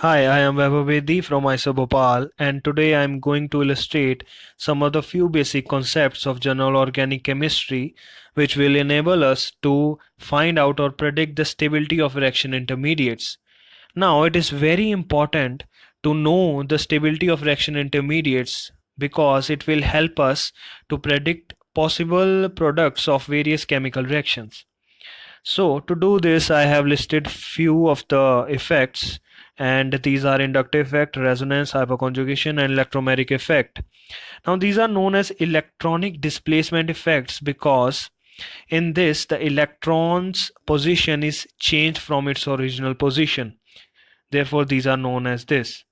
Hi, I am Vaibhav Bedi from Bhopal, and today I am going to illustrate some of the few basic concepts of general organic chemistry which will enable us to find out or predict the stability of reaction intermediates. Now, it is very important to know the stability of reaction intermediates because it will help us to predict possible products of various chemical reactions. So to do this, I have listed few of the effects, and these are inductive effect, resonance, hyperconjugation, and electromeric effect. Now these are known as electronic displacement effects because in this the electron's position is changed from its original position. Therefore, these are known as this.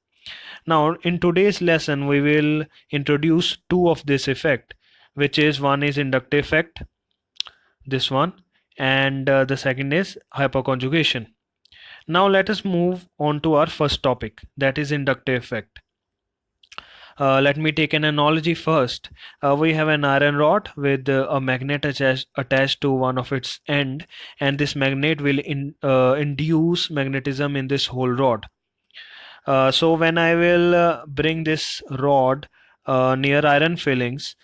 Now in today's lesson, we will introduce two of this effect, which is one is inductive effect, this one, and the second is hyperconjugation. Now let us move on to our first topic, that is inductive effect. Let me take an analogy first. We have an iron rod with a magnet attached to one of its end, and this magnet will induce magnetism in this whole rod. So when I will bring this rod near iron fillings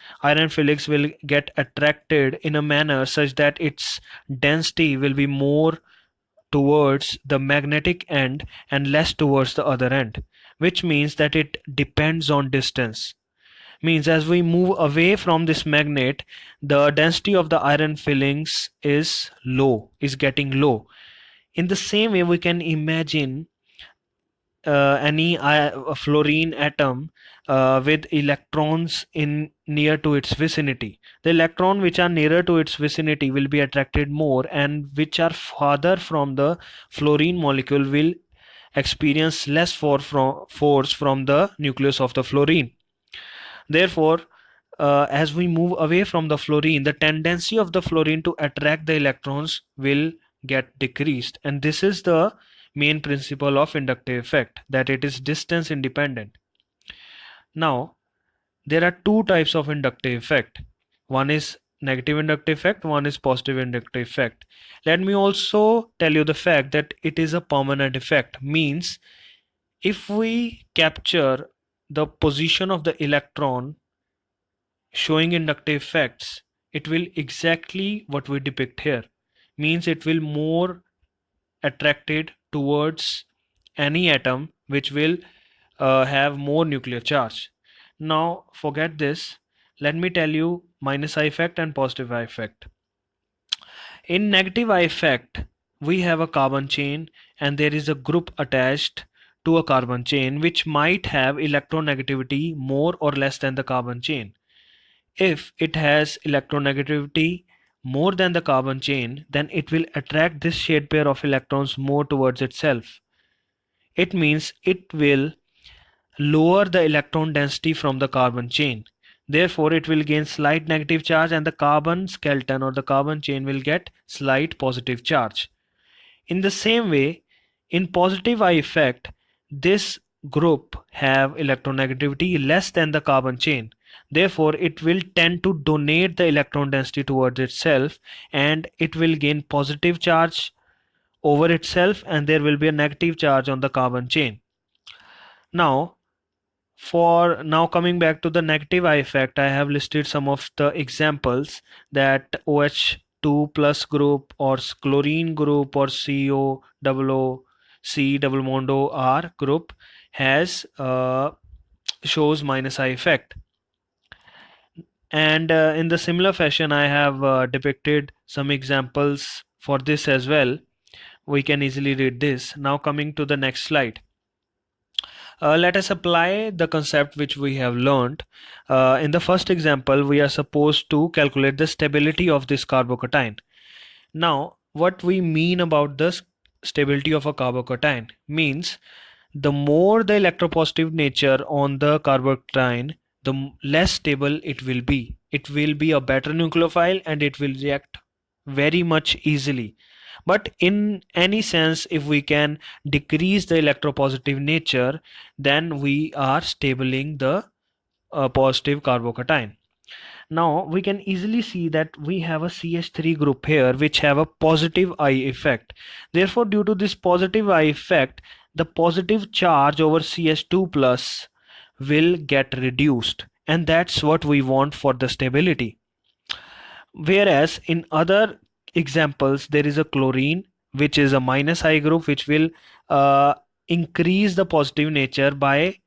will get attracted in a manner such that its density will be more towards the magnetic end and less towards the other end, which means that it depends on distance. Means as we move away from this magnet, the density of the iron fillings is getting low. In the same way, we can imagine any fluorine atom with electrons in near to its vicinity. The electron which are nearer to its vicinity will be attracted more, and which are farther from the fluorine molecule will experience less force from the nucleus of the fluorine. Therefore, as we move away from the fluorine, the tendency of the fluorine to attract the electrons will get decreased, and this is the main principle of inductive effect, that it is distance independent. Now, there are two types of inductive effect. One is negative inductive effect, one is positive inductive effect. Let me also tell you the fact that it is a permanent effect. Means if we capture the position of the electron showing inductive effects, it will exactly what we depict here. Means it will more attracted towards any atom which will have more nuclear charge. Now forget this. Let me tell you minus I effect and positive I effect. In negative I effect, we have a carbon chain and there is a group attached to a carbon chain which might have electronegativity more or less than the carbon chain. If it has electronegativity more than the carbon chain, then it will attract this shared pair of electrons more towards itself. It means it will lower the electron density from the carbon chain. Therefore, it will gain slight negative charge and the carbon skeleton or the carbon chain will get slight positive charge. In the same way, in positive I effect, this group have electronegativity less than the carbon chain. Therefore, it will tend to donate the electron density towards itself and it will gain positive charge over itself, and there will be a negative charge on the carbon chain. Now, for now coming back to the negative I effect, I have listed some of the examples that OH2 plus group or chlorine group or CO double O C double mondo R group has shows minus I effect. And in the similar fashion, I have depicted some examples for this as well. We can easily read this. Now coming to the next slide. Let us apply the concept which we have learned. In the first example, we are supposed to calculate the stability of this carbocation. Now, what we mean about the stability of a carbocation means the more the electropositive nature on the carbocation, the less stable it will be. It will be a better nucleophile and it will react very much easily. But in any sense, if we can decrease the electropositive nature, then we are stabling the positive carbocation. Now we can easily see that we have a CH3 group here which have a positive I effect. Therefore, due to this positive I effect, the positive charge over CH2 plus will get reduced, and that's what we want for the stability. Whereas in other examples, there is a chlorine which is a minus I group, which will uh, increase the positive nature by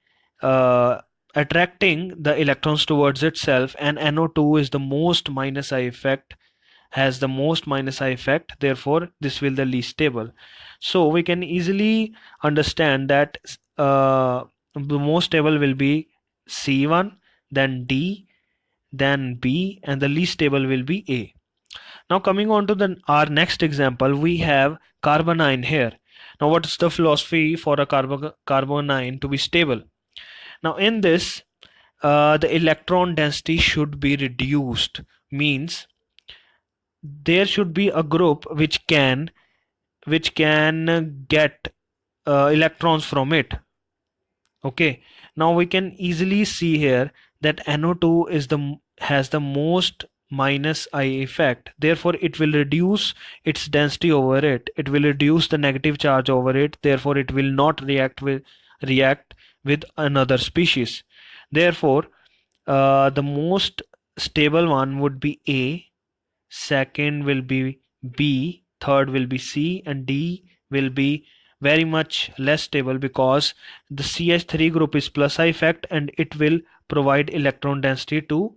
uh, attracting the electrons towards itself, and NO2 is the most minus I effect, has the most minus I effect, therefore this will the least stable. So we can easily understand that the most stable will be C1, then D, then B, and the least stable will be A. Now coming on to our next example, we have carbonyl here. Now what is the philosophy for a carbonyl to be stable? Now in this, the electron density should be reduced, means there should be a group which can get electrons from it. Okay, now we can easily see here that NO2 has the most minus I effect, therefore it will reduce its density over it will reduce the negative charge over it, therefore it will not react with another species. Therefore the most stable one would be A, second will be B, third will be C, and D will be very much less stable because the CH3 group is plus I effect and it will provide electron density to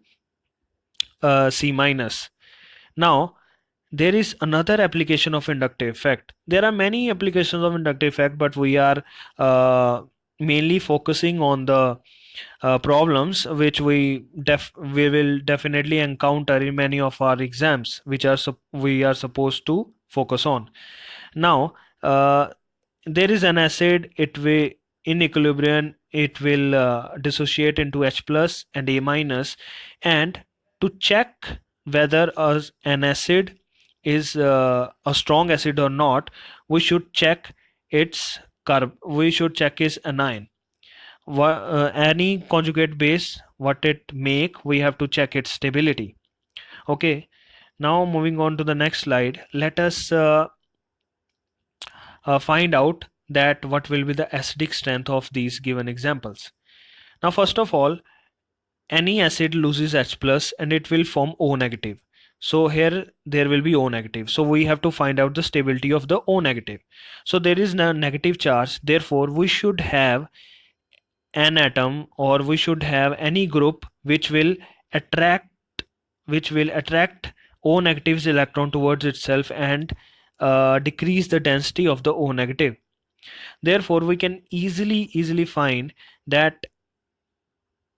C minus. Now there is another application of inductive effect. There are many applications of inductive effect, but we are uh, mainly focusing on the problems which we will definitely encounter in many of our exams, which we are supposed to focus on. Now there is an acid, it will in equilibrium it will dissociate into H plus and A minus, and to check whether an acid is a strong acid or not, we should check its anion. Any conjugate base what it make, we have to check its stability. Okay, now moving on to the next slide, let us find out that what will be the acidic strength of these given examples. Now first of all, any acid loses H plus and it will form O negative. So here there will be O negative. So we have to find out the stability of the O negative. So there is no negative charge. Therefore we should have an atom, or we should have any group attract which will attract O negative's electron towards itself and decrease the density of the O negative. Therefore we can easily find that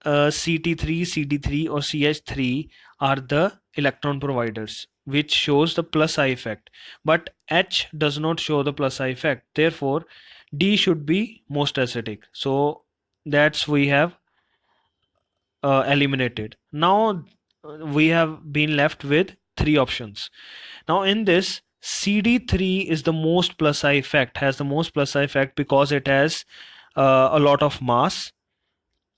CT3, CD3 or CH3 are the electron providers, which shows the plus I effect, but H does not show the plus I effect. Therefore D should be most acidic. So that's we have eliminated. Now we have been left with three options. Now in this, CD3 is the most plus I effect, has the most plus I effect because it has a lot of mass,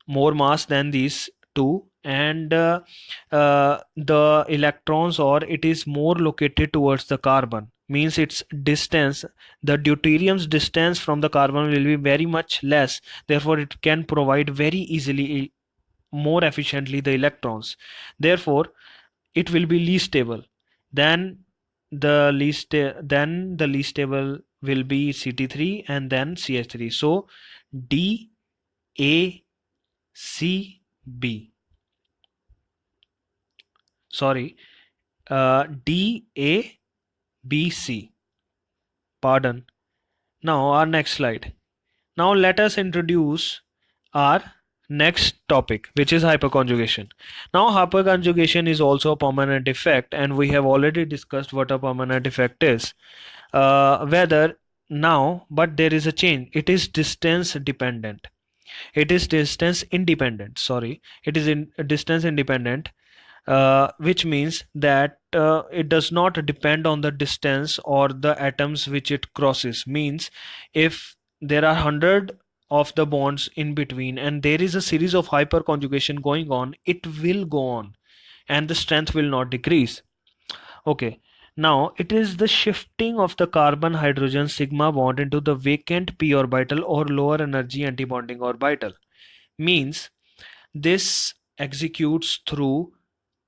more mass than these two, and the electrons, or it is more located towards the carbon, means its distance, the deuterium's distance from the carbon will be very much less, therefore it can provide very easily, more efficiently the electrons. Therefore it will be least stable. Then the least stable will be CT3 and then CH3. So D, A, C, B. Sorry, D, A, B, C. Pardon. Now our next slide. Now let us introduce our next topic, which is hyperconjugation. Now hyperconjugation is also a permanent effect, and we have already discussed what a permanent effect is. Whether now, but there is a change. It is distance dependent. It is distance independent. Sorry, it is distance independent, which means that it does not depend on the distance or the atoms which it crosses. Means if there are 100 of the bonds in between and there is a series of hyperconjugation going on, it will go on and the strength will not decrease. Okay, Now it is the shifting of the carbon hydrogen sigma bond into the vacant p orbital or lower energy antibonding orbital. Means this executes through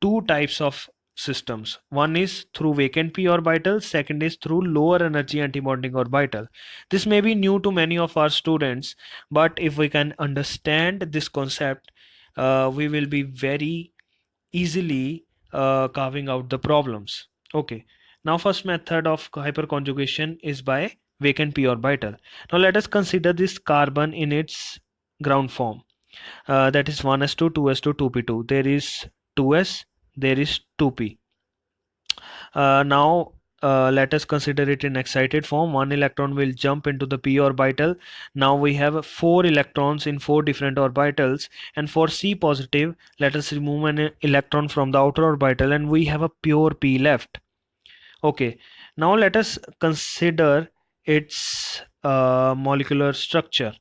two types of systems. One is through vacant p orbital, second is through lower energy antibonding orbital. This may be new to many of our students, but if we can understand this concept, we will be very easily carving out the problems. Okay, now first method of hyperconjugation is by vacant p orbital. Now let us consider this carbon in its ground form, that is 1s2 2s2 2p2. There is 2s, there is 2p. Now let us consider it in excited form. One electron will jump into the p orbital. Now we have four electrons in four different orbitals, and for C positive, let us remove an electron from the outer orbital and we have a pure p left. Okay, now let us consider its molecular structure.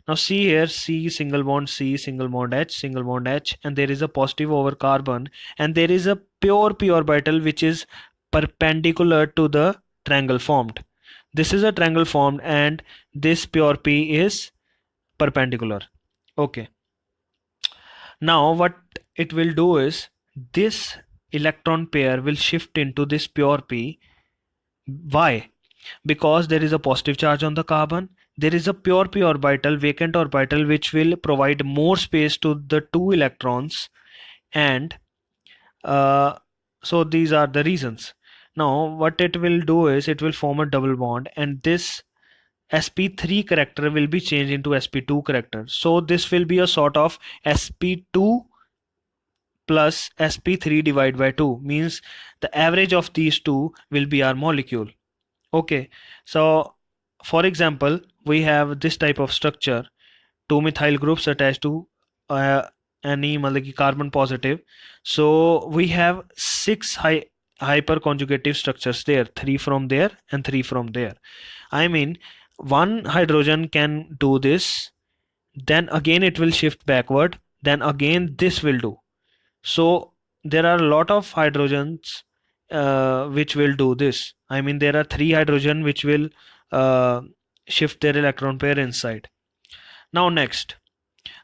Now see here, C single bond C single bond H, and there is a positive over carbon, and there is a pure p orbital which is perpendicular to the triangle formed. This is a triangle formed and this pure p is perpendicular. Okay. Now what it will do is this electron pair will shift into this pure p. Why? Because there is a positive charge on the carbon, there is a pure p orbital, vacant orbital, which will provide more space to the two electrons, and so these are the reasons. Now what it will do is it will form a double bond, and this sp3 character will be changed into sp2 character. So this will be a sort of sp2 plus sp3 divided by 2, means the average of these two will be our molecule. Okay, so for example, we have this type of structure, two methyl groups attached to any carbon positive. So we have six hyperconjugative structures there, three from there and three from there. I mean, one hydrogen can do this, then again it will shift backward, then again this will do. So there are a lot of hydrogens which will do this. I mean, there are three hydrogen which will uh, shift their electron pair inside. Now next,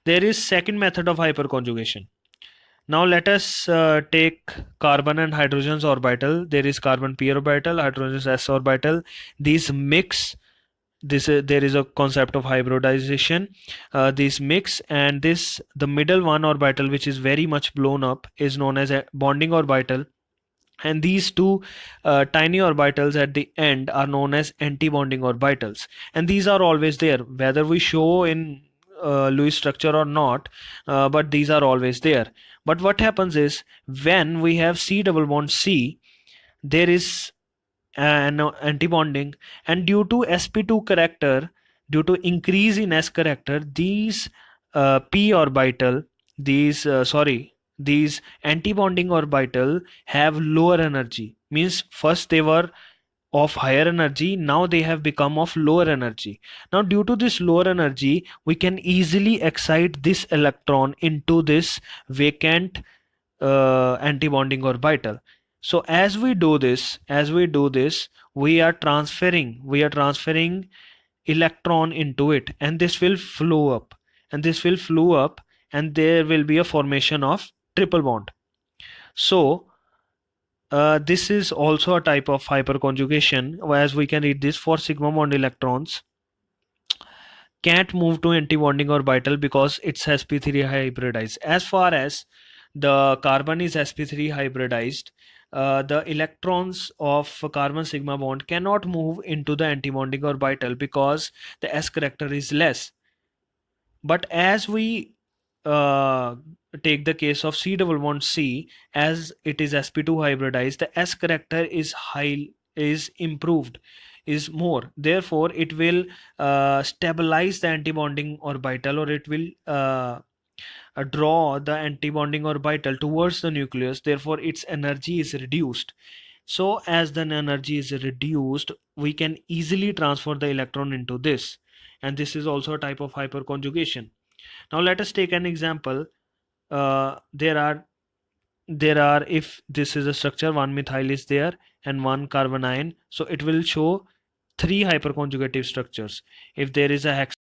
there is second method of hyperconjugation. Now let us take carbon and hydrogen's orbital. There is carbon p orbital, hydrogen's s orbital. These mix. There is a concept of hybridization. These mix, and this the middle one orbital, which is very much blown up, is known as a bonding orbital, and these two tiny orbitals at the end are known as anti-bonding orbitals, and these are always there whether we show in Lewis structure or not, but these are always there. But what happens is when we have C double bond C, there is an anti-bonding, and due to sp2 character, due to increase in s character, these p orbital, these anti-bonding orbital have lower energy. Means first they were of higher energy, now they have become of lower energy. Now due to this lower energy, we can easily excite this electron into this vacant anti-bonding orbital. So as we do this, we are transferring electron into it, and this will flow up, and there will be a formation of triple bond. So this is also a type of hyperconjugation, as we can read this: for sigma bond electrons can't move to anti-bonding orbital because it's sp3 hybridized. As far as the carbon is sp3 hybridized, the electrons of carbon sigma bond cannot move into the anti-bonding orbital because the s character is less. But as we uh, take the case of C double bond C, as it is sp2 hybridized, the s character is high, is improved, is more. Therefore it will stabilize the antibonding orbital, or it will draw the antibonding orbital towards the nucleus. Therefore its energy is reduced. So as the energy is reduced, we can easily transfer the electron into this, and this is also a type of hyperconjugation. Now let us take an example. There are there are, if this is a structure, one methyl is there and one carbanion, so it will show three hyperconjugative structures. If there is a